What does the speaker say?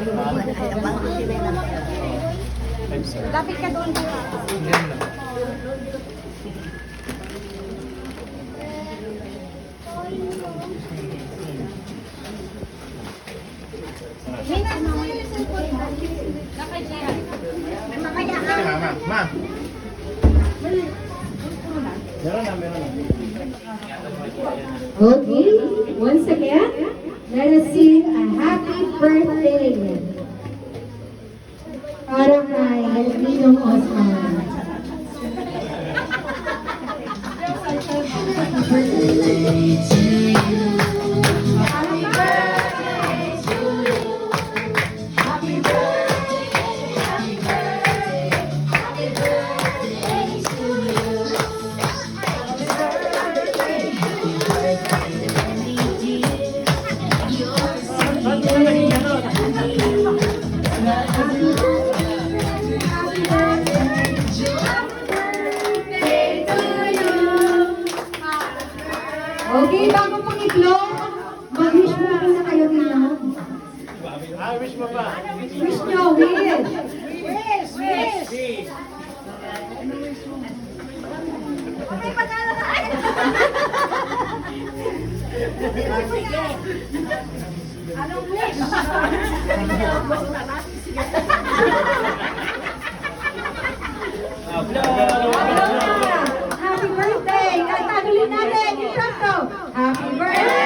I'm sorry. Lapit ka doon. Yan lang. Si Mama. Ma! Meron na. Okay, once again, let us sing a happy birthday para kay Ninong Osman. Happy birthday to you. Happy birthday to you. Happy birthday, happy birthday, happy birthday to you. Happy birthday, happy birthday, you're so happy birthday to you. Okay, bago pong itlog, mag-wish mo muna kayo Ninong. Wish mo pa. Wish nyo, wish. Wish! Anong wish? Happy birthday! Kantagulin natin yung sakto. Happy birthday!